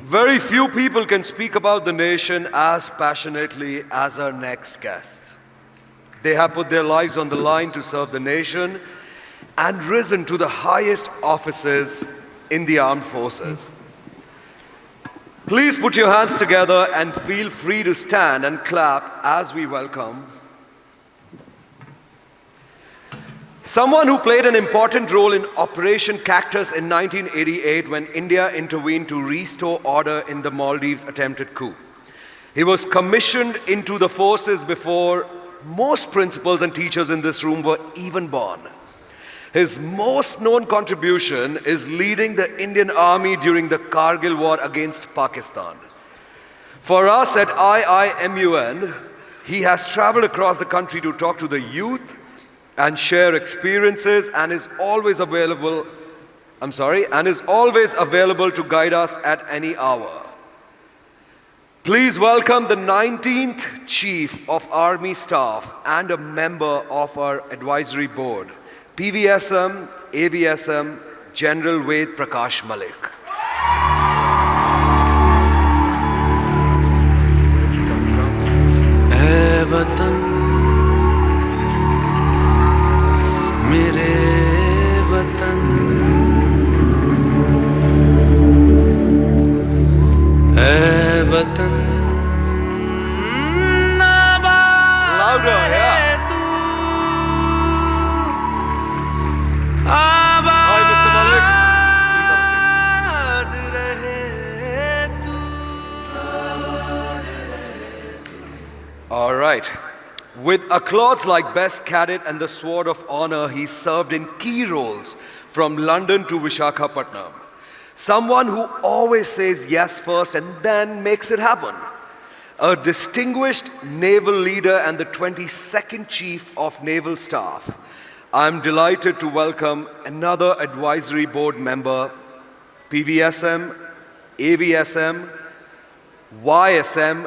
Very few people can speak about the nation as passionately as our next guests. They have put their lives on the line to serve the nation and risen to the highest offices in the armed forces. Please put your hands together and feel free to stand and clap as we welcome someone who played an important role in Operation Cactus in 1988 when India intervened to restore order in the Maldives' attempted coup. He was commissioned into the forces before most principals and teachers in this room were even born. His most known contribution is leading the Indian Army during the Kargil war against Pakistan. For us at I.I.M.U.N, he has traveled across the country to talk to the youth and share experiences and is always available to guide us at any hour. Please welcome the 19th Chief of Army Staff and a member of our advisory board, PVSM, AVSM, General Ved Prakash Malik. मेरे वतन ऐ वतन Louder, yeah. तू आबाद Hi, Mr. Malik. Please have a seat. रहे तू All right. With accolades like Best Cadet and the Sword of Honor, he served in key roles from London to Visakhapatnam. Someone who always says yes first and then makes it happen. A distinguished naval leader and the 22nd Chief of Naval Staff. I'm delighted to welcome another advisory board member, PVSM, AVSM, YSM,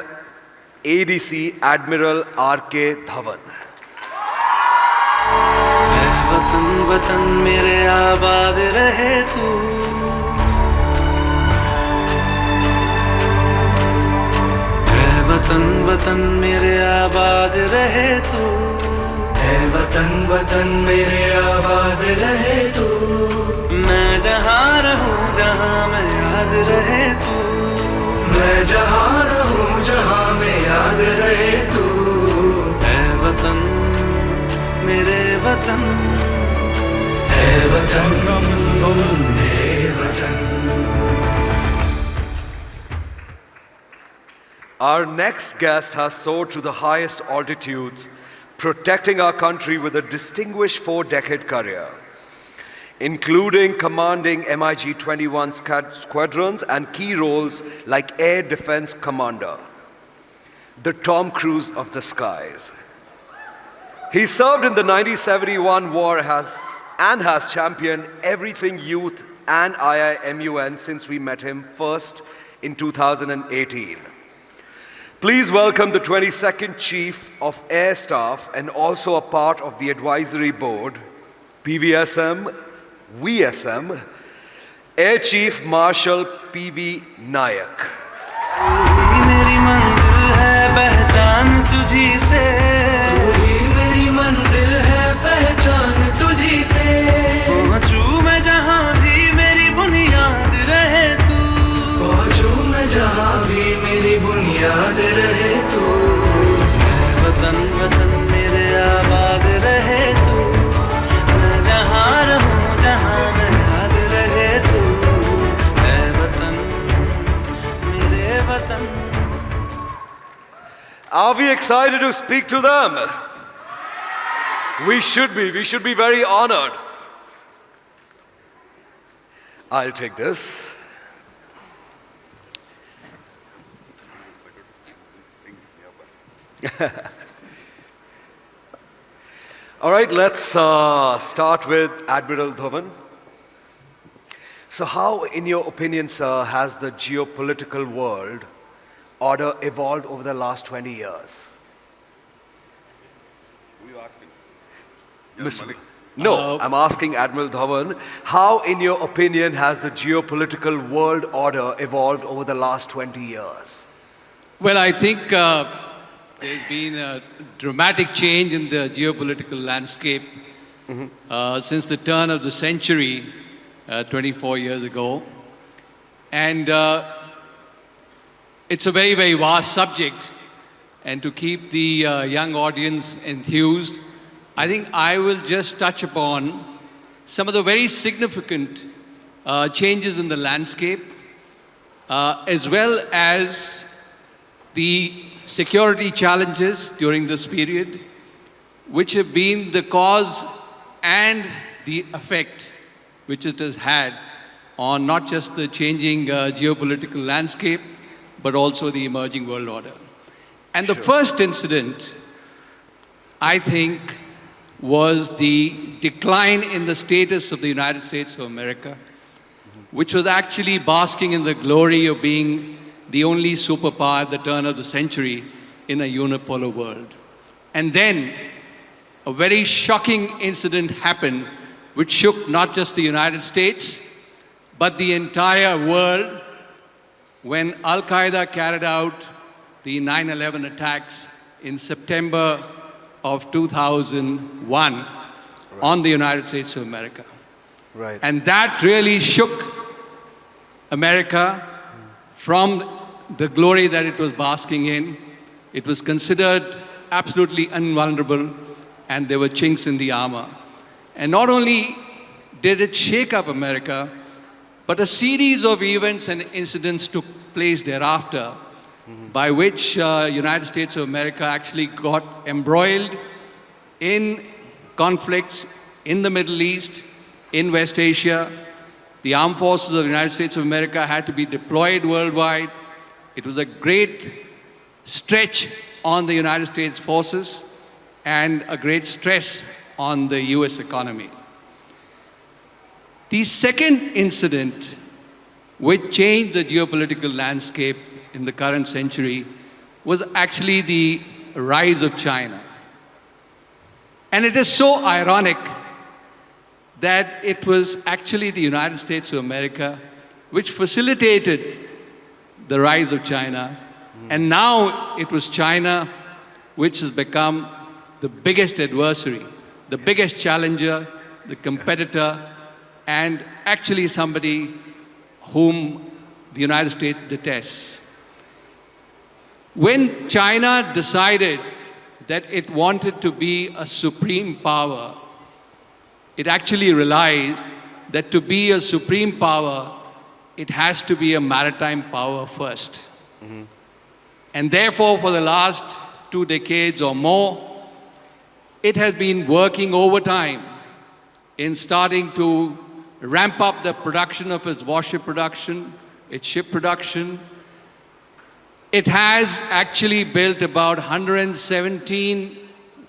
ADC Admiral R.K. Dhowan. वतन वतन मेरे आबाद रहे तू ऐ वतन वतन मेरे आबाद रहे तू ऐ वतन वतन मेरे आबाद रहे तू मैं जहाँ रहूँ जहाँ मैं याद रहे तू मैं जहाँ रहूँ जहाँ मैं याद रहे तू ऐ वतन मेरे वतन ऐ वतन मेरे वतन. Our next guest has soared to the highest altitudes, protecting our country with a distinguished 4-decade career, including commanding MiG-21 squadrons and key roles like Air Defense Commander, the Tom Cruise of the skies. He served in the 1971 war and has championed everything youth and I.I.M.U.N since we met him first in 2018. Please welcome the 22nd Chief of Air Staff and also a part of the advisory board, PVSM, VSM, Air Chief Marshal P.V. Naik. मेरी मंजिल है पहचान तुझी से तू ही मेरी मंजिल है पहचान तुझी से पहुंचूं मैं जहां भी मेरी बुनियाद रहे तू पहुंचूं मैं जहां भी मेरी बुनियाद रहे तू ऐ वतन वतन मेरे आबाद रहे तू मैं जहां रहूं जहां मैं याद रहे तू ऐ वतन मेरे वतन. Are we excited to speak to them? We should be very honored. I'll take this. All right, let's start with Admiral Dhowan. So how, in your opinion, sir, has the geopolitical world order evolved over the last 20 years? Who are you asking? Mr. Malik. No, I'm asking Admiral Dhowan, how, in your opinion, has the geopolitical world order evolved over the last 20 years? Well, I think there's been a dramatic change in the geopolitical landscape since the turn of the century, 24 years ago. And it's a very, very vast subject. And to keep the young audience enthused, I think I will just touch upon some of the very significant changes in the landscape, as well as the security challenges during this period, which have been the cause and the effect which it has had on not just the changing geopolitical landscape, but also the emerging world order. And the first incident, I think, was the decline in the status of the United States of America, which was actually basking in the glory of being the only superpower at the turn of the century in a unipolar world. And then a very shocking incident happened which shook not just the United States, but the entire world when Al-Qaeda carried out the 9/11 attacks in September of 2001 on the United States of America. Right. And that really shook America from the glory that it was basking in. It was considered absolutely invulnerable, and there were chinks in the armor. And not only did it shake up America, but a series of events and incidents took place thereafter, by which United States of America actually got embroiled in conflicts in the Middle East, in West Asia. The armed forces of the United States of America had to be deployed worldwide. It was a great stretch on the United States forces and a great stress on the US economy. The second incident which changed the geopolitical landscape in the current century was actually the rise of China. And it is so ironic that it was actually the United States of America which facilitated the rise of China. And now it was China which has become the biggest adversary, the biggest challenger, the competitor, and actually somebody whom the United States detests. When China decided that it wanted to be a supreme power, it actually realized that to be a supreme power, it has to be a maritime power first. And therefore, for the last 2 decades or more, it has been working overtime in starting to ramp up the production of its warship production, its ship production. It has actually built about 117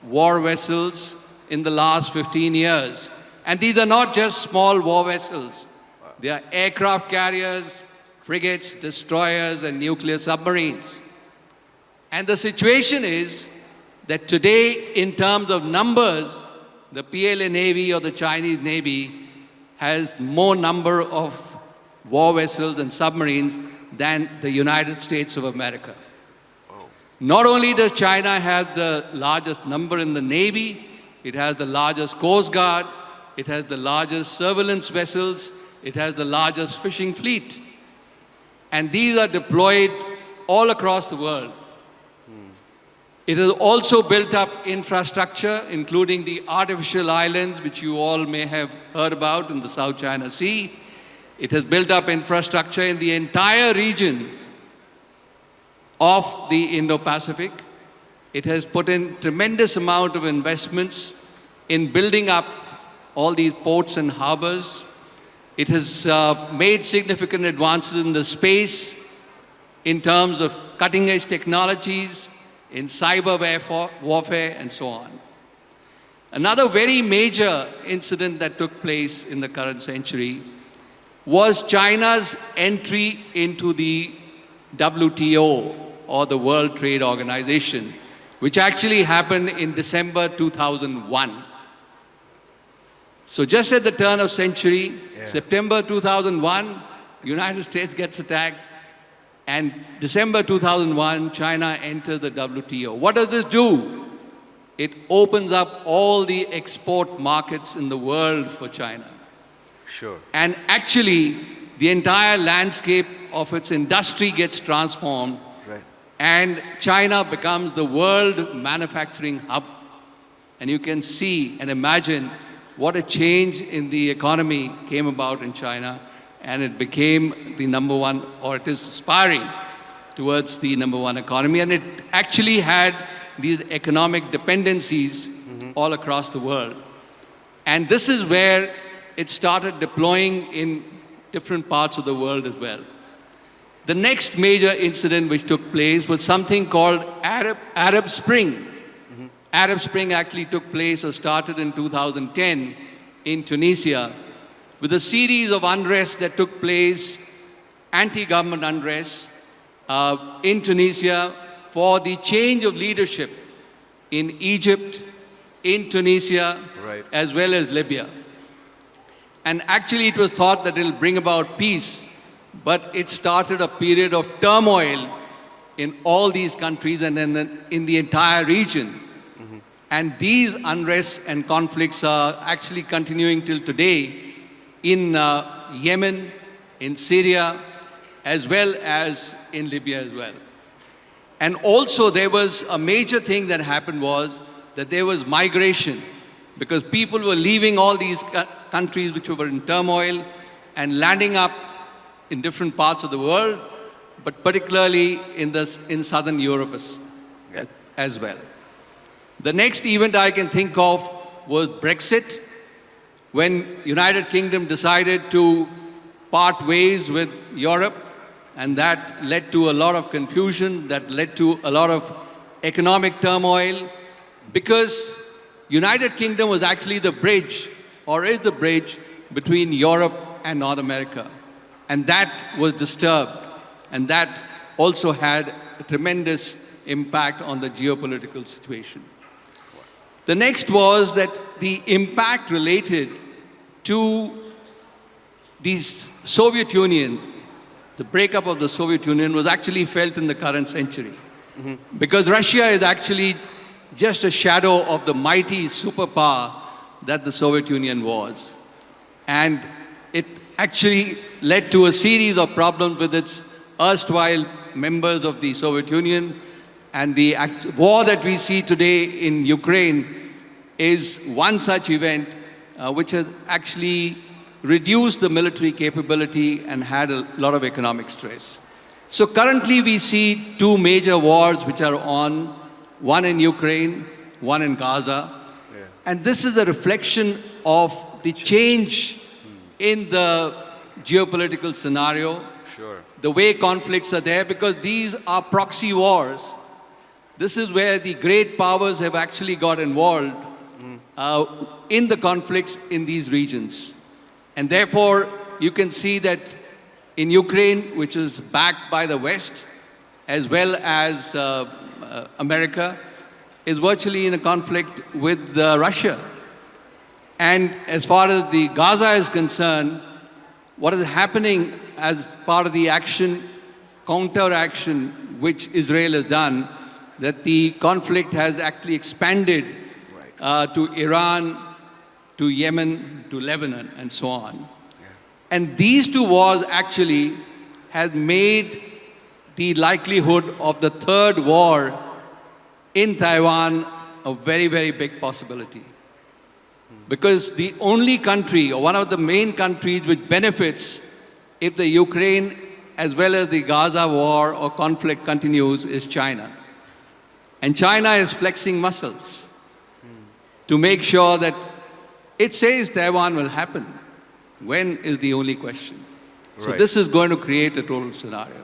war vessels in the last 15 years. And these are not just small war vessels. They are aircraft carriers, frigates, destroyers, and nuclear submarines. And the situation is that today, in terms of numbers, the PLA Navy or the Chinese Navy has more number of war vessels and submarines than the United States of America. Not only does China have the largest number in the Navy, it has the largest Coast Guard, it has the largest surveillance vessels, it has the largest fishing fleet. And these are deployed all across the world. It has also built up infrastructure, including the artificial islands, which you all may have heard about in the South China Sea. It has built up infrastructure in the entire region of the Indo-Pacific. It has put in tremendous amount of investments in building up all these ports and harbors. It has made significant advances in the space in terms of cutting-edge technologies, in cyber warfare, and so on. Another very major incident that took place in the current century was China's entry into the WTO, or the World Trade Organization, which actually happened in December 2001. So just at the turn of century, Yeah. September 2001, United States gets attacked, and December 2001, China enters the WTO. What does this do? It opens up all the export markets in the world for China. Sure. And actually, the entire landscape of its industry gets transformed, Right. and China becomes the world manufacturing hub. And you can see and imagine what a change in the economy came about in China, and it became the number one, or it is aspiring towards the number one economy. And it actually had these economic dependencies all across the world. And this is where it started deploying in different parts of the world as well. The next major incident which took place was something called Arab Spring. Arab Spring actually took place or started in 2010 in Tunisia with a series of unrest that took place, anti-government unrest in Tunisia for the change of leadership in Egypt, in Tunisia, Right. as well as Libya. And actually it was thought that it will bring about peace, but it started a period of turmoil in all these countries and then in the entire region. And these unrests and conflicts are actually continuing till today in Yemen, in Syria, as well as in Libya as well. And also there was a major thing that happened was that there was migration, because people were leaving all these countries which were in turmoil and landing up in different parts of the world, but particularly in southern Europe as well. The next event I can think of was Brexit, when United Kingdom decided to part ways with Europe, and that led to a lot of confusion, that led to a lot of economic turmoil, because United Kingdom was actually the bridge, or is the bridge, between Europe and North America. And that was disturbed, and that also had a tremendous impact on the geopolitical situation. The next was that the impact related to the Soviet Union, the breakup of the Soviet Union, was actually felt in the current century. Because Russia is actually just a shadow of the mighty superpower that the Soviet Union was. And it actually led to a series of problems with its erstwhile members of the Soviet Union. And the war that we see today in Ukraine is one such event which has actually reduced the military capability and had a lot of economic stress. So currently we see two major wars which are on, one in Ukraine, one in Gaza. Yeah. And this is a reflection of the change in the geopolitical scenario, Sure. the way conflicts are there, because these are proxy wars. This is where the great powers have actually got involved in the conflicts in these regions. And therefore, you can see that in Ukraine, which is backed by the West, as well as America, is virtually in a conflict with Russia. And as far as the Gaza is concerned, what is happening as part of the action, counter-action, which Israel has done, that the conflict has actually expanded to Iran, to Yemen, to Lebanon, and so on. And these two wars actually have made the likelihood of the third war in Taiwan a very, very big possibility. Because the only country, or one of the main countries which benefits if the Ukraine as well as the Gaza war or conflict continues is China. And China is flexing muscles to make sure that it says Taiwan will happen. When is the only question. So Right. this is going to create a total scenario.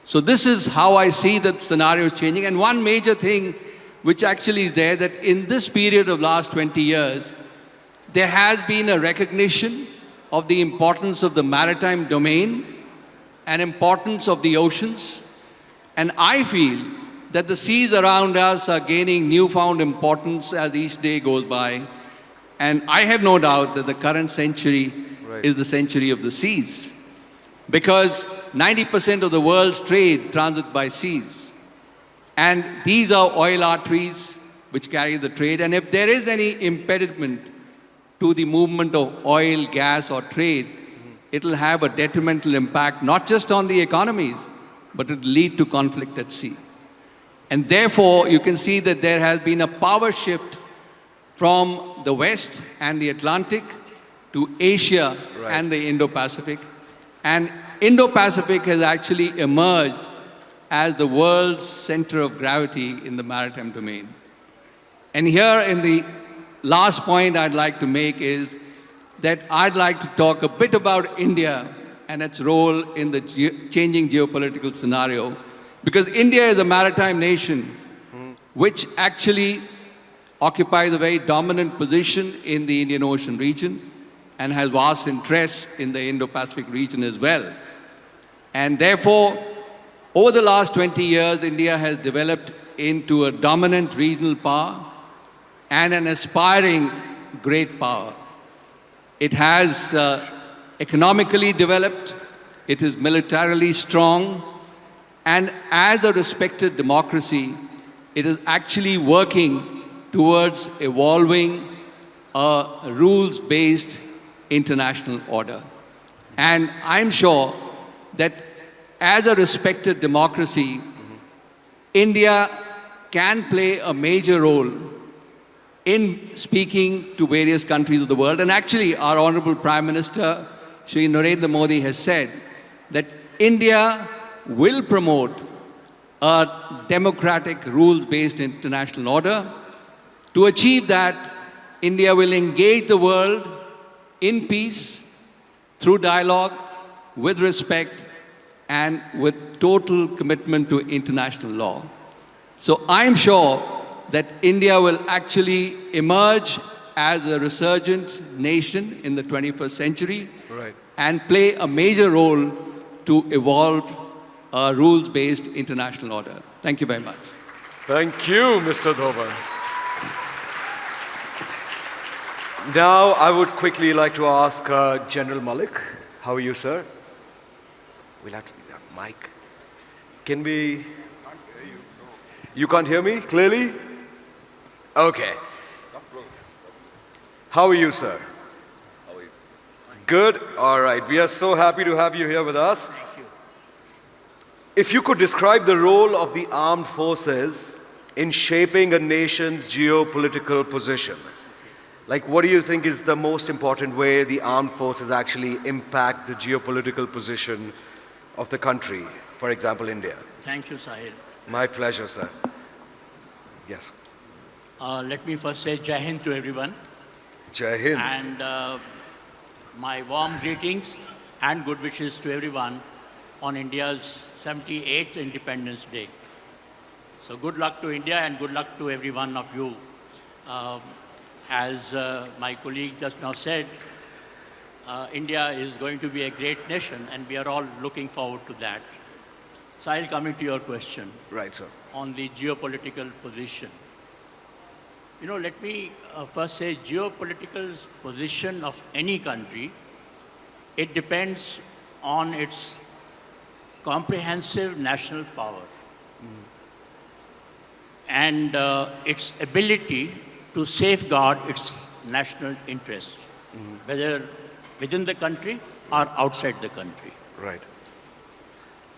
So this is how I see that scenario is changing. And one major thing which actually is there, that in this period of last 20 years, there has been a recognition of the importance of the maritime domain and importance of the oceans. And I feel that the seas around us are gaining newfound importance as each day goes by. And I have no doubt that the current century Right. is the century of the seas. Because 90% of the world's trade transits by seas. And these are oil arteries which carry the trade. And if there is any impediment to the movement of oil, gas, or trade, it will have a detrimental impact not just on the economies, but it will lead to conflict at sea. And therefore, you can see that there has been a power shift from the West and the Atlantic to Asia Right. and the Indo-Pacific. And Indo-Pacific has actually emerged as the world's center of gravity in the maritime domain. And here in the last point I'd like to make is that I'd like to talk a bit about India and its role in the changing geopolitical scenario. Because India is a maritime nation which actually occupies a very dominant position in the Indian Ocean region and has vast interests in the Indo-Pacific region as well. And therefore, over the last 20 years, India has developed into a dominant regional power and an aspiring great power. It has economically developed, it is militarily strong, and as a respected democracy, it is actually working towards evolving a rules-based international order. And I'm sure that as a respected democracy, India can play a major role in speaking to various countries of the world. And actually, our Honorable Prime Minister, Shri Narendra Modi, has said that India will promote a democratic, rules-based international order. To achieve that, India will engage the world in peace, through dialogue, with respect, and with total commitment to international law. So I'm sure that India will actually emerge as a resurgent nation in the 21st century Right. and play a major role to evolve a rules-based international order. Thank you very much. Thank you, Mr. Dhowan. Now, I would quickly like to ask General Malik. How are you, sir? We'll have to be that mic. Can we? You can't hear me clearly? Okay. How are you, sir? How are you? Good. All right. We are so happy to have you here with us. Thank you. If you could describe the role of the armed forces in shaping a nation's geopolitical position, like what do you think is the most important way the armed forces actually impact the geopolitical position of the country, for example, India? Thank you, Sahil. My pleasure, sir. Yes. Let me first say Jai Hind to everyone. Jai Hind. And my warm greetings and good wishes to everyone on India's 78th Independence Day. So good luck to India and good luck to every one of you. As my colleague just now said, India is going to be a great nation and we are all looking forward to that. So I'll come into your question. Right, sir. On the geopolitical position. You know, let me first say geopolitical position of any country, it depends on its comprehensive national power and its ability to safeguard its national interests, whether within the country or outside the country. Right.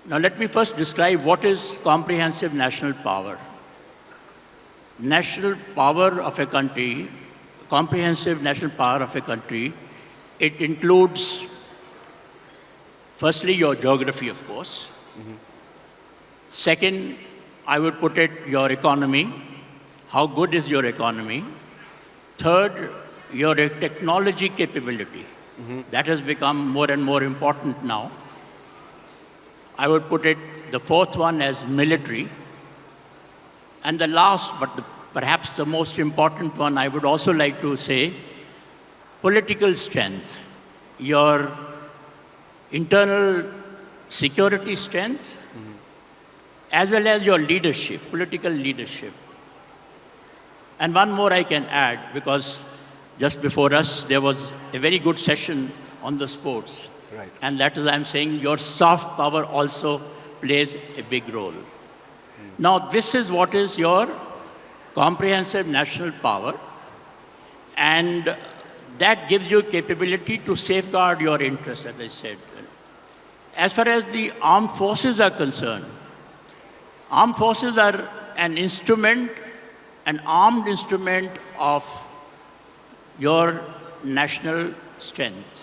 Now let me first describe what is comprehensive national power. National power of a country, comprehensive national power of a country, it includes firstly your geography, of course. Second, I would put it your economy. How good is your economy? Third, your technology capability. That has become more and more important now. I would put it, the fourth one, as military. And the last, but perhaps the most important one, I would also like to say, political strength. Your internal security strength, as well as your leadership, political leadership. And one more I can add, because just before us, there was a very good session on the sports. Right. And that is, I'm saying, your soft power also plays a big role. Now, this is what is your comprehensive national power, and that gives you capability to safeguard your interests, as I said. As far as the armed forces are concerned, armed forces are an instrument, an armed instrument of your national strength.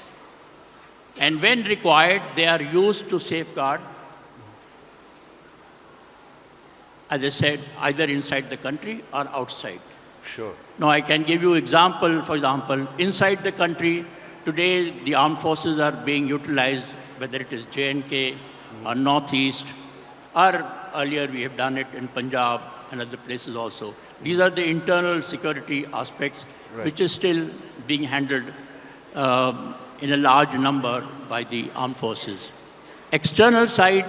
And when required, they are used to safeguard, as I said, either inside the country or outside. Sure. Now, I can give you example. For example, inside the country, today the armed forces are being utilized, whether it is J&K or Northeast, or earlier we have done it in Punjab and other places also. These are the internal security aspects, which is still being handled in a large number by the armed forces. External side,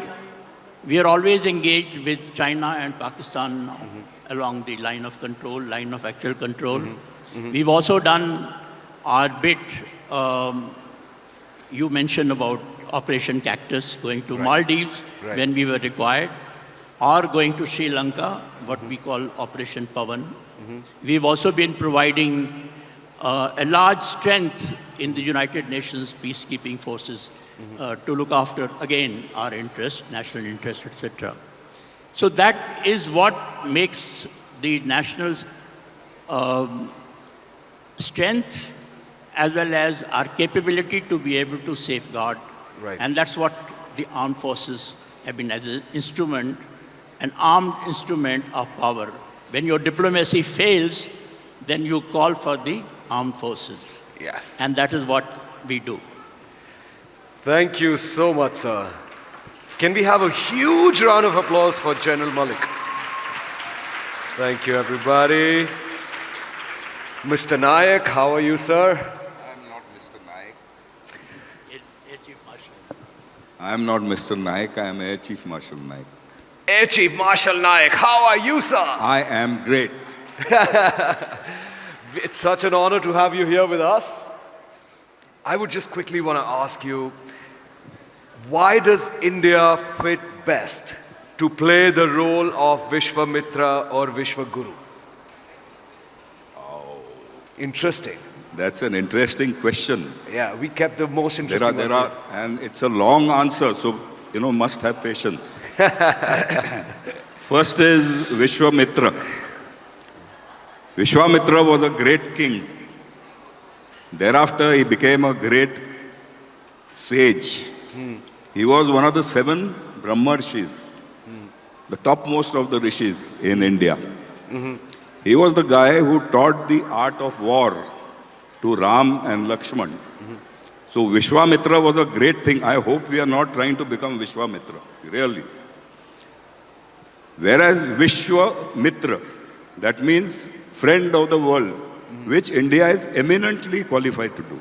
we are always engaged with China and Pakistan along the line of control, line of actual control. We've also done our bit. You mentioned about Operation Cactus, going to Maldives when we were required, or going to Sri Lanka, what we call Operation Pavan. We've also been providing a large strength in the United Nations peacekeeping forces to look after, again, our interests, national interests, etc. So that is what makes the national strength as well as our capability to be able to safeguard. And that's what the armed forces have been as an instrument, an armed instrument of power. When your diplomacy fails, then you call for the armed forces. Yes. And that is what we do. Thank you so much, sir. Can we have a huge round of applause for General Malik? Thank you, everybody. Mr. Naik, how are you, sir? I'm not Mr. Naik. Air Chief Marshal. I'm not Mr. Naik. I am Air Chief Marshal Naik. Air Chief Marshal Naik, how are you, sir? I am great. It's such an honor to have you here with us. I would just quickly want to ask you, why does India fit best to play the role of Vishwamitra or Vishwaguru? Oh, interesting. That's an interesting question. Yeah, we kept the most interesting There one. are, and it's a long answer, so, must have patience. First is Vishwamitra. Vishwamitra was a great king. Thereafter, he became a great sage. He was one of the 7 Brahmarshis, the topmost of the rishis in India. He was the guy who taught the art of war to Ram and Lakshman. So Vishwamitra was a great thing. I hope we are not trying to become Vishwamitra, really. Whereas Vishwamitra, that means friend of the world, which India is eminently qualified to do.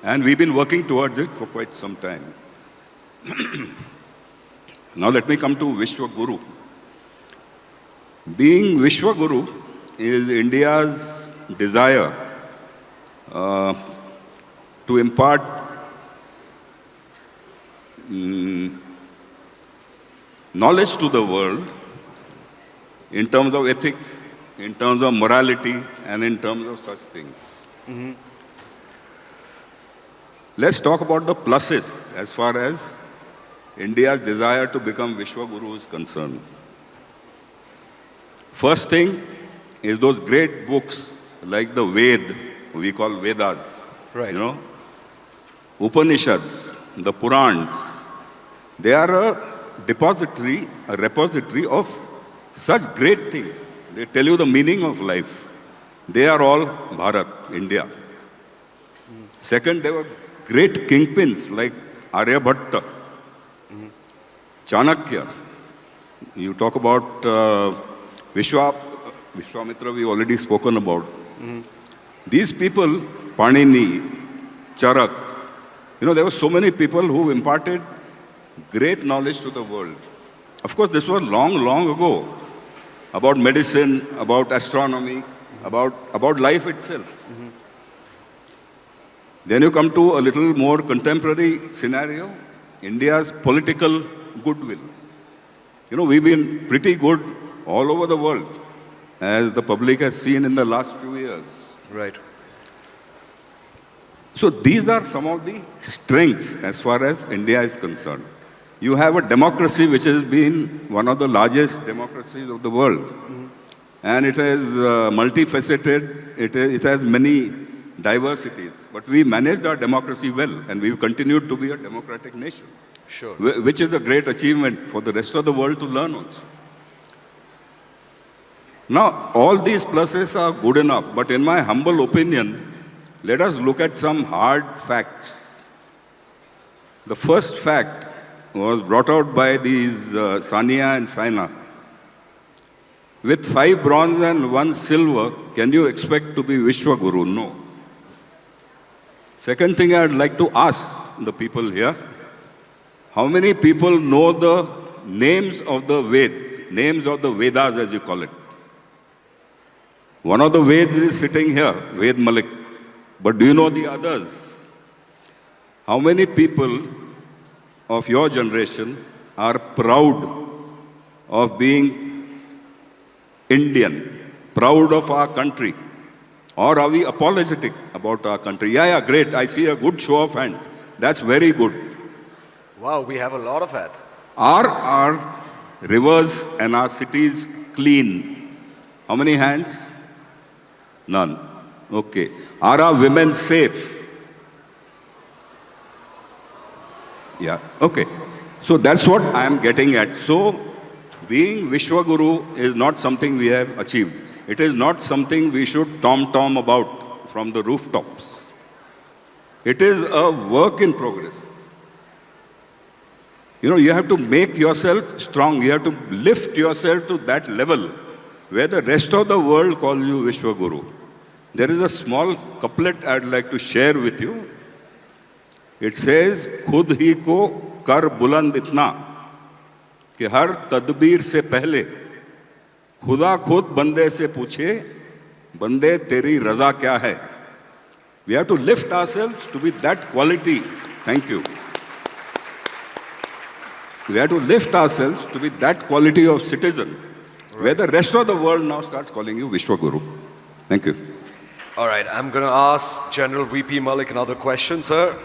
And we've been working towards it for quite some time. Now let me come to Vishwaguru. Being Vishwaguru is India's desire to impart knowledge to the world in terms of ethics, in terms of morality, and in terms of such things. Let's talk about the pluses as far as India's desire to become Vishwaguru is concerned. First thing is those great books like the Ved, we call Vedas, Upanishads, the Purans. They are a repository of such great things. They tell you the meaning of life. They are all Bharat, India. Second, there were great kingpins like Aryabhatta, Chanakya. You talk about Vishwamitra, we've already spoken about. These people, Panini, Charak, there were so many people who imparted great knowledge to the world. Of course, this was long, long ago, about medicine, about astronomy, about life itself. Then you come to a little more contemporary scenario, India's political goodwill. You know, we've been pretty good all over the world, as the public has seen in the last few years. Right. So these are some of the strengths as far as India is concerned. You have a democracy which has been one of the largest democracies of the world. And it is multifaceted, it has many diversities. But we managed our democracy well, and we've continued to be a democratic nation. Sure. Which is a great achievement for the rest of the world to learn also. Now, all these pluses are good enough, but in my humble opinion, let us look at some hard facts. The first fact was brought out by these Sania and Saina. With 5 bronze and 1 silver, can you expect to be Vishwaguru? No. Second thing I'd like to ask the people here, how many people know the names of the names of the Vedas as you call it? One of the Veds is sitting here, Ved Malik. But do you know the others? How many people of your generation are proud of being Indian, proud of our country? Or are we apologetic about our country? Yeah, great. I see a good show of hands. That's very good. Wow, we have a lot of that. Are our rivers and our cities clean? How many hands? None. Okay. Are our women safe? Yeah. Okay. So that's what I am getting at. So being Vishwaguru is not something we have achieved. It is not something we should tom-tom about from the rooftops. It is a work in progress. You know, you have to make yourself strong. You have to lift yourself to that level where the rest of the world calls you Vishwaguru. There is a small couplet I'd like to share with you. It says, खुद ही को कर बुलंद इतना कि हर तदबीर से पहले खुदा खुद बंदे से पूछे बंदे तेरी रजा क्या है. We have to lift ourselves to be that quality. Thank you. We have to lift ourselves to be that quality of citizen, where the rest of the world now starts calling you Vishwaguru. Thank you. All right, I'm going to ask General V.P. Malik another question, sir.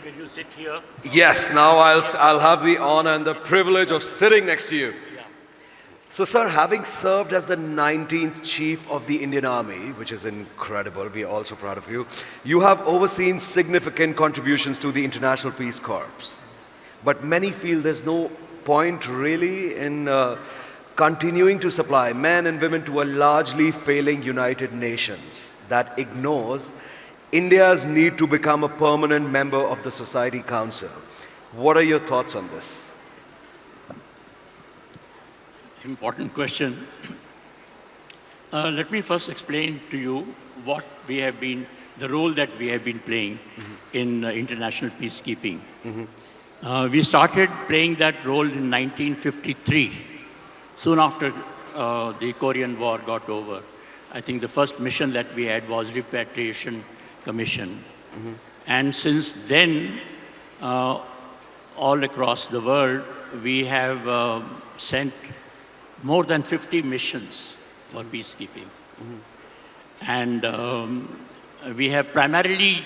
Can you sit here? Yes, now I'll have the honor and the privilege of sitting next to you. So, sir, having served as the 19th Chief of the Indian Army, which is incredible, we are also proud of you, you have overseen significant contributions to the International Peace Corps. But many feel there's no point really in continuing to supply men and women to a largely failing United Nations that ignores India's need to become a permanent member of the Society Council. What are your thoughts on this? Important question. Let me first explain to you what we have been, the role that we have been playing in international peacekeeping. We started playing that role in 1953, soon after the Korean War got over. I think the first mission that we had was Repatriation Commission. And since then, all across the world, we have sent more than 50 missions for peacekeeping. And we have primarily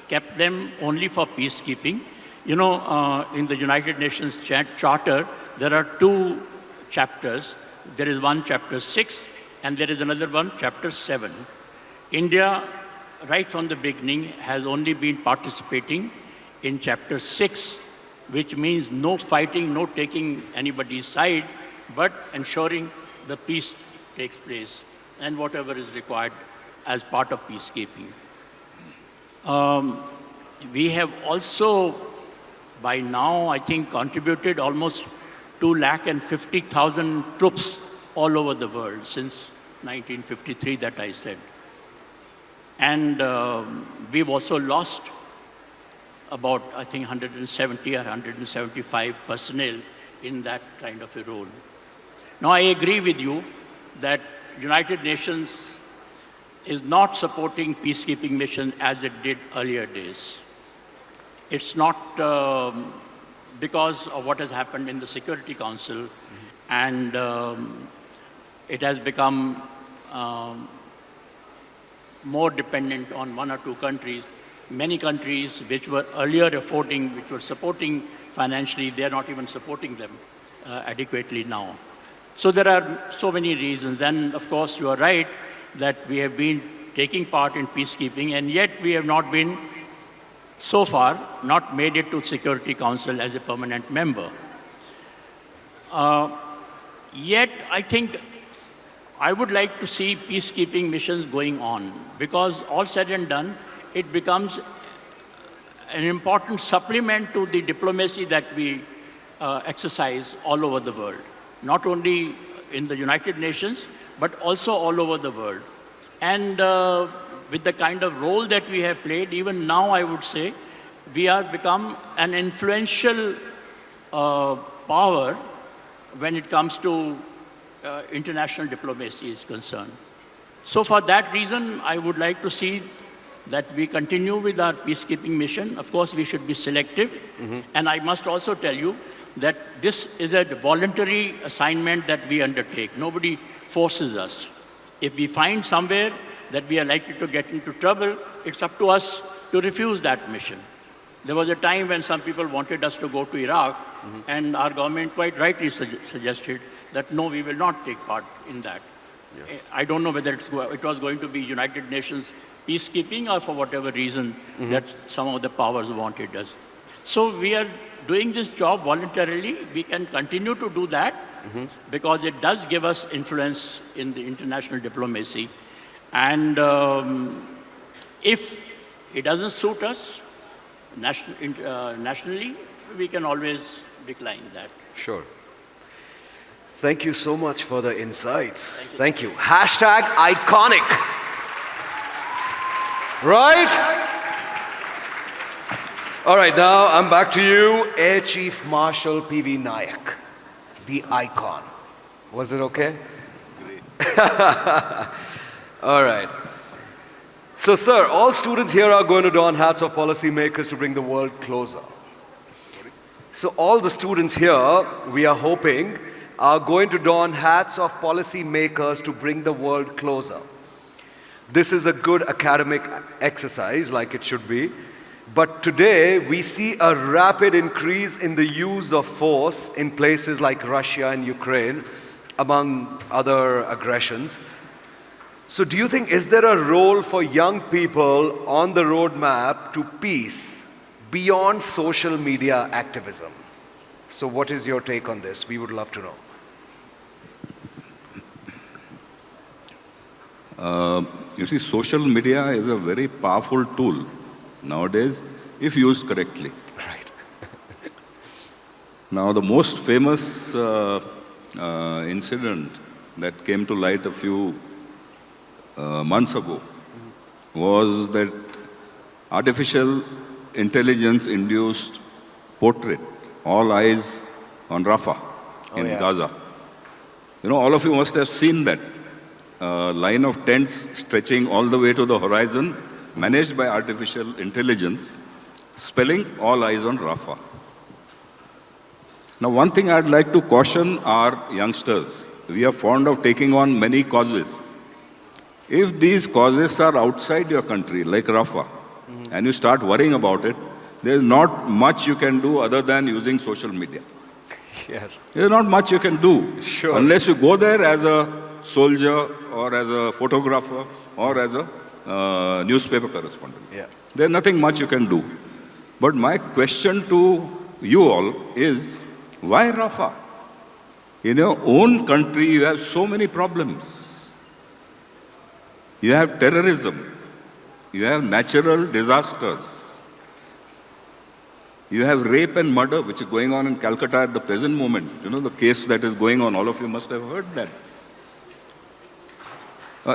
kept them only for peacekeeping. You know, in the United Nations Charter, there are 2 chapters. There is one chapter 6, and there is another one, chapter 7. India, right from the beginning, has only been participating in chapter 6, which means no fighting, no taking anybody's side, but ensuring the peace takes place and whatever is required as part of peacekeeping. We have also, by now, I think, contributed almost 250,000 troops all over the world since 1953 that I said. And we've also lost about, I think, 170 or 175 personnel in that kind of a role. Now, I agree with you that United Nations is not supporting peacekeeping mission as it did earlier days. It's not because of what has happened in the Security Council, and it has become more dependent on one or two countries. Many countries which were earlier affording, which were supporting financially, they are not even supporting them adequately now. So there are so many reasons. And of course, you are right that we have been taking part in peacekeeping, and yet we have not been, so far, not made it to Security Council as a permanent member. Yet, I think I would like to see peacekeeping missions going on, because all said and done, it becomes an important supplement to the diplomacy that we exercise all over the world, not only in the United Nations, but also all over the world. And with the kind of role that we have played, even now I would say, we are become an influential power when it comes to international diplomacy is concerned. So for that reason, I would like to see that we continue with our peacekeeping mission. Of course, we should be selective. And I must also tell you that this is a voluntary assignment that we undertake. Nobody forces us. If we find somewhere that we are likely to get into trouble, it's up to us to refuse that mission. There was a time when some people wanted us to go to Iraq, and our government quite rightly suggested that no, we will not take part in that. Yes. I don't know whether it was going to be United Nations peacekeeping or for whatever reason that some of the powers wanted us. So we are doing this job voluntarily. We can continue to do that because it does give us influence in the international diplomacy. And if it doesn't suit us nationally, we can always decline that. Sure. Thank you so much for the insights. Thank you. Hashtag iconic. Right? All right, now I'm back to you, Air Chief Marshal P.V. Naik, the icon. Was it okay? Great. All right. So, sir, all students here are going to don hats of policymakers to bring the world closer. So all the students here, we are hoping, are going to don hats of policymakers to bring the world closer. This is a good academic exercise, like it should be. But today, we see a rapid increase in the use of force in places like Russia and Ukraine, among other aggressions. So do you think, is there a role for young people on the roadmap to peace beyond social media activism? So what is your take on this? We would love to know. You see, social media is a very powerful tool nowadays, if used correctly. Right. Now, the most famous incident that came to light a few months ago was that artificial intelligence-induced portrait, all eyes on Rafah in Gaza. You know, all of you must have seen that line of tents stretching all the way to the horizon, managed by artificial intelligence, spelling all eyes on Rafah. Now, one thing I'd like to caution our youngsters, we are fond of taking on many causes. If these causes are outside your country, like Rafah, and you start worrying about it, there's not much you can do other than using social media. Yes. There's not much you can do. Sure. Unless you go there as a soldier or as a photographer or as a newspaper correspondent. Yeah. There's nothing much you can do. But my question to you all is, why Rafah? In your own country, you have so many problems. You have terrorism. You have natural disasters. You have rape and murder, which is going on in Calcutta at the present moment. You know, the case that is going on, all of you must have heard that.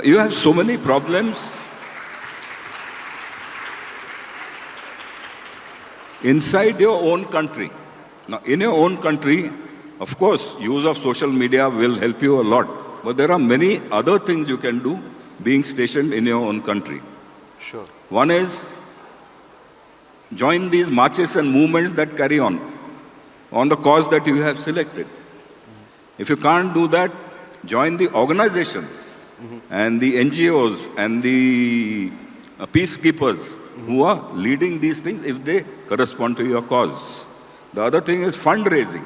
You have so many problems inside your own country. Now, in your own country, of course, use of social media will help you a lot. But there are many other things you can do being stationed in your own country. Sure. One is join these marches and movements that carry on the cause that you have selected. If you can't do that, join the organizations and the NGOs and the peacekeepers who are leading these things if they correspond to your cause. The other thing is fundraising.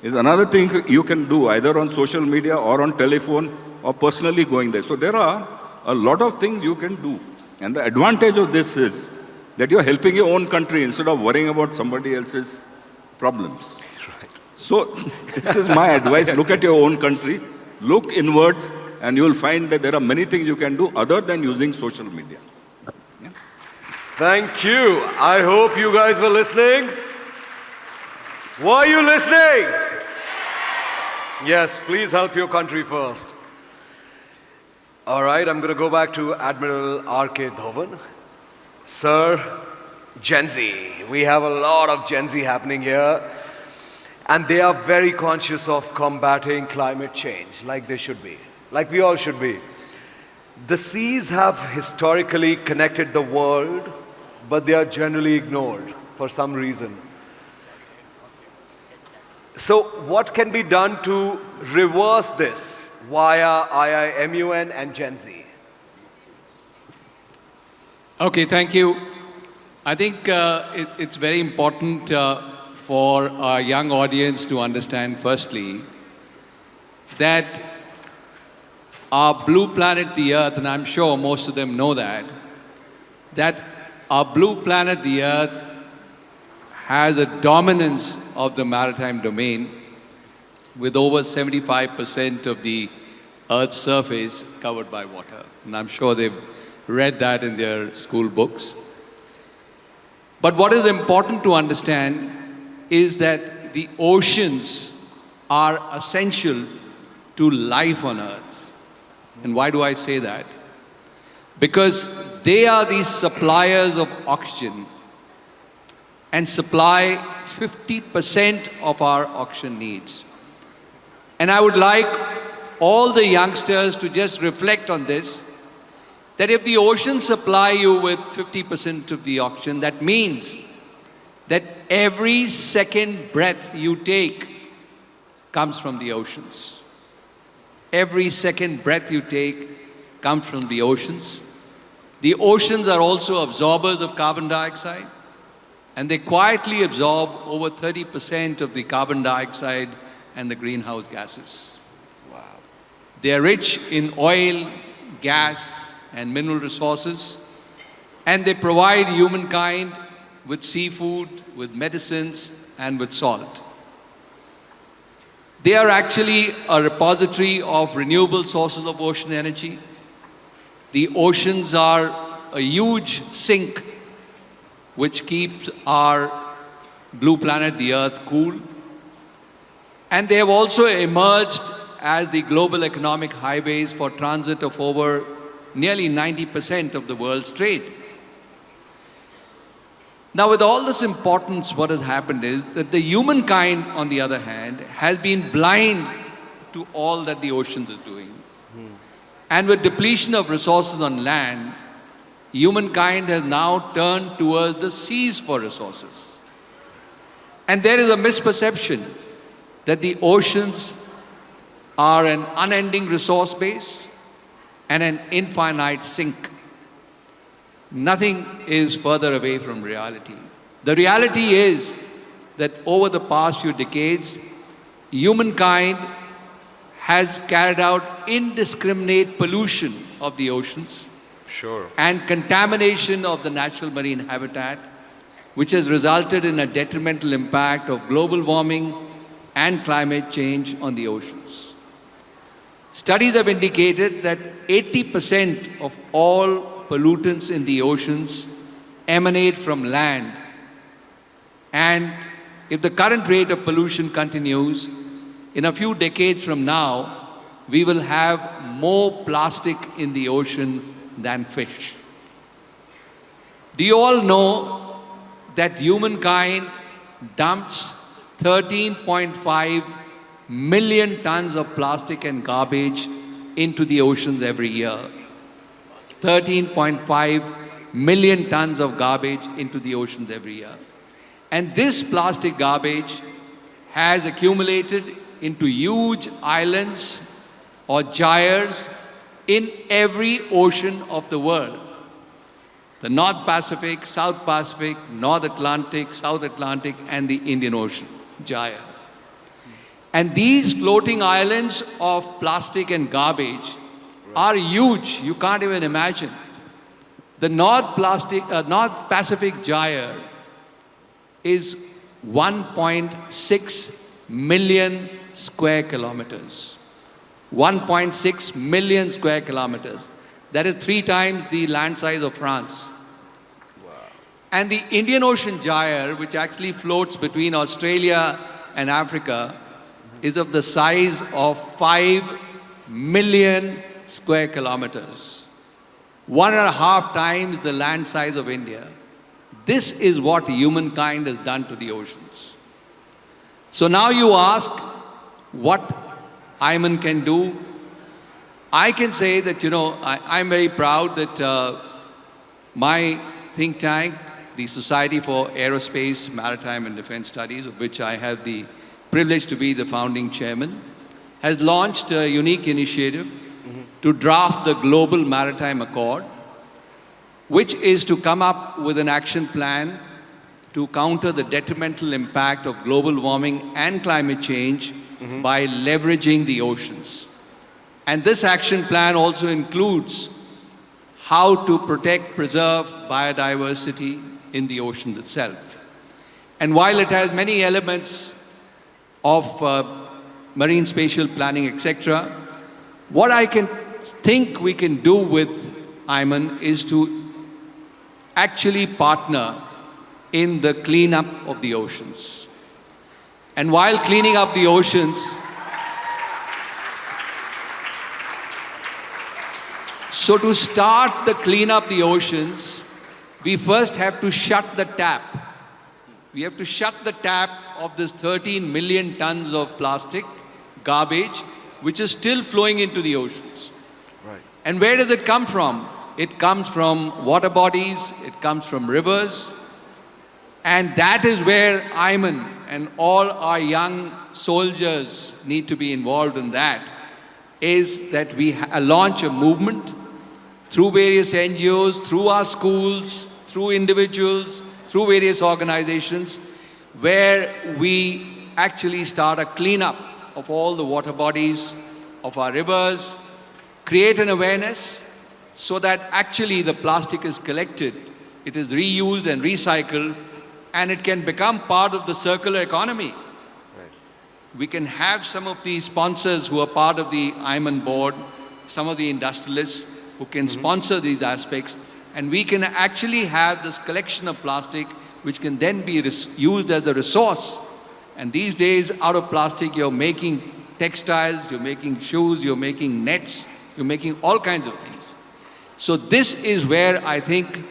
Is another thing you can do either on social media or on telephone or personally going there. So there are a lot of things you can do. And the advantage of this is that you're helping your own country instead of worrying about somebody else's problems. Right. So this is my advice. Look at your own country, look inwards, and you'll find that there are many things you can do other than using social media. Yeah. Thank you. I hope you guys were listening. Were you listening? Yes, please help your country first. All right, I'm going to go back to Admiral R.K. Dhowan. Sir, Gen Z. We have a lot of Gen Z happening here. And they are very conscious of combating climate change, like they should be. Like we all should be. The seas have historically connected the world, but they are generally ignored for some reason. So what can be done to reverse this via I.I.M.U.N. and Gen Z? Okay, thank you. I think it's very important for our young audience to understand firstly that our blue planet, the Earth, and I'm sure most of them know that our blue planet, the Earth, has a dominance of the maritime domain with over 75% of the Earth's surface covered by water. And I'm sure they've read that in their school books. But what is important to understand is that the oceans are essential to life on Earth. And why do I say that? Because they are the suppliers of oxygen and supply 50% of our oxygen needs. And I would like all the youngsters to just reflect on this, that if the oceans supply you with 50% of the oxygen, that means that every second breath you take comes from the oceans. Every second breath you take comes from the oceans. The oceans are also absorbers of carbon dioxide, and they quietly absorb over 30% of the carbon dioxide and the greenhouse gases. Wow. They are rich in oil, gas, and mineral resources, and they provide humankind with seafood, with medicines, and with salt. They are actually a repository of renewable sources of ocean energy. The oceans are a huge sink which keeps our blue planet, the Earth, cool. And they have also emerged as the global economic highways for transit of over nearly 90% of the world's trade. Now, with all this importance, what has happened is that the humankind, on the other hand, has been blind to all that the oceans is doing. And with depletion of resources on land, humankind has now turned towards the seas for resources. And there is a misperception that the oceans are an unending resource base and an infinite sink. Nothing is further away from reality. The reality is that over the past few decades, humankind has carried out indiscriminate pollution of the oceans. Sure. And contamination of the natural marine habitat, which has resulted in a detrimental impact of global warming and climate change on the oceans. Studies have indicated that 80% of all pollutants in the oceans emanate from land. And if the current rate of pollution continues, in a few decades from now, we will have more plastic in the ocean than fish. Do you all know that humankind dumps 13.5 million tons of plastic and garbage into the oceans every year? 13.5 million tons of garbage into the oceans every year. And this plastic garbage has accumulated into huge islands or gyres in every ocean of the world. The North Pacific, South Pacific, North Atlantic, South Atlantic, and the Indian Ocean gyre. And these floating islands of plastic and garbage are huge. You can't even imagine. The North Pacific gyre is 1.6 million square kilometers. 1.6 million square kilometers. That is 3 times the land size of France. Wow. And the Indian Ocean gyre, which actually floats between Australia and Africa, is of the size of 5 million square kilometers. 1.5 times the land size of India. This is what humankind has done to the oceans. So now you ask what I.I.M.U.N can do. I can say that, I'm very proud that my think tank, the Society for Aerospace, Maritime and Defense Studies, of which I have the privilege to be the founding chairman, has launched a unique initiative to draft the Global Maritime Accord, which is to come up with an action plan to counter the detrimental impact of global warming and climate change by leveraging the oceans. And this action plan also includes how to protect, preserve biodiversity in the ocean itself. And while it has many elements of marine spatial planning, etc., what I can think we can do with I.I.M.U.N is to actually partner in the cleanup of the oceans. And while cleaning up the oceans, so to start the cleanup of the oceans, we first have to shut the tap. We have to shut the tap of this 13 million tons of plastic garbage, which is still flowing into the oceans. Right. And where does it come from? It comes from water bodies, it comes from rivers, and that is where I.I.M.U.N and all our young soldiers need to be involved in that, is that we launch a movement through various NGOs, through our schools, through individuals, through various organizations, where we actually start a cleanup of all the water bodies, of our rivers, create an awareness so that actually the plastic is collected, it is reused and recycled, and it can become part of the circular economy. Right. We can have some of the sponsors who are part of the I.I.M.U.N board, some of the industrialists who can sponsor these aspects, and we can actually have this collection of plastic which can then be used as a resource. And these days, out of plastic, you're making textiles, you're making shoes, you're making nets, you're making all kinds of things. So this is where I think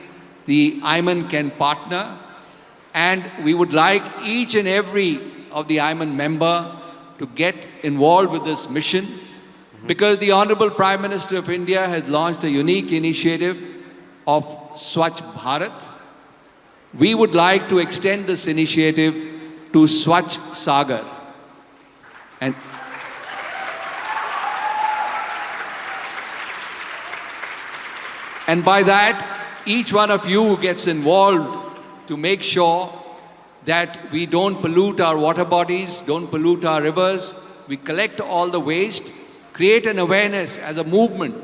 the I.I.M.U.N can partner, and we would like each and every of the I.I.M.U.N member to get involved with this mission, because the Honorable Prime Minister of India has launched a unique initiative of Swachh Bharat. We would like to extend this initiative to Swachh Sagar. And by that, each one of you gets involved to make sure that we don't pollute our water bodies, don't pollute our rivers. We collect all the waste, create an awareness as a movement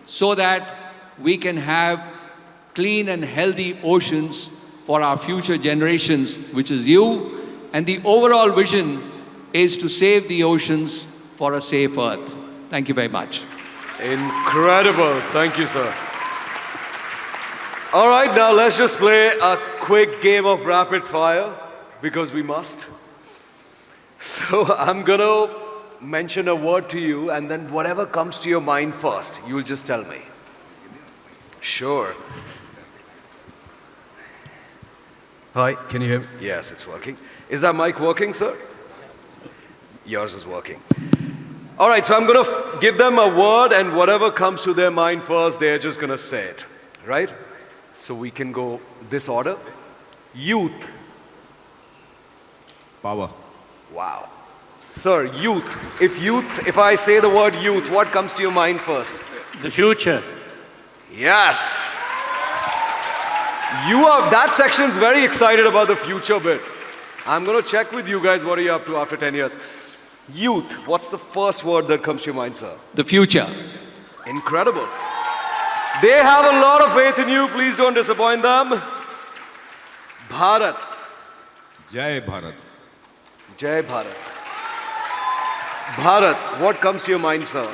so that we can have clean and healthy oceans for our future generations, which is you. And the overall vision is to save the oceans for a safe earth. Thank you very much. Incredible. Thank you, sir. All right, now let's just play a quick game of rapid fire, because we must. So I'm going to mention a word to you, and then whatever comes to your mind first, you'll just tell me. Sure. Hi, can you hear me? Yes, it's working. Is that mic working, sir? Yours is working. All right, so I'm going to give them a word, and whatever comes to their mind first, they're just going to say it, right? So we can go this order. Youth. Power. Wow. Sir, youth. If I say the word youth, what comes to your mind first? The future. Yes. That section's very excited about the future bit. I'm going to check with you guys, what are you up to after 10 years? Youth, what's the first word that comes to your mind, sir? The future. Incredible. They have a lot of faith in you. Please don't disappoint them. Bharat. Jai Bharat. Jai Bharat. Bharat, what comes to your mind, sir?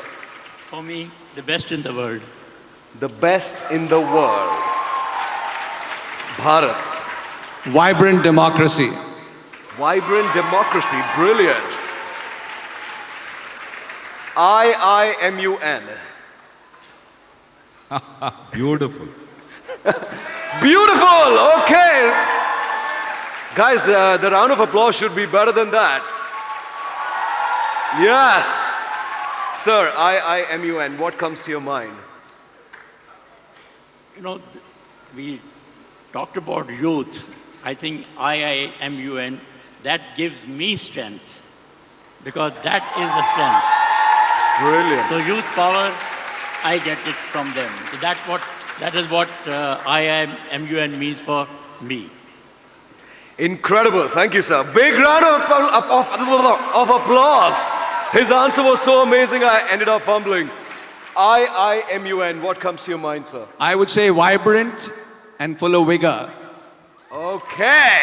For me, the best in the world. The best in the world. Bharat. Vibrant democracy. Vibrant democracy. Brilliant. I.I.M.U.N. Beautiful. Beautiful. Okay. Guys, the round of applause should be better than that. Yes. Sir, I.I.M.U.N. What comes to your mind? You know, we talked about youth. I think I.I.M.U.N., that gives me strength, because that is the strength. Brilliant. So youth power, I get it from them. So that is what I.I.M.U.N. means for me. Incredible. Thank you, sir. Big round of applause. His answer was so amazing, I ended up fumbling. I.I.M.U.N. What comes to your mind, sir? I would say vibrant and full of vigor. Okay.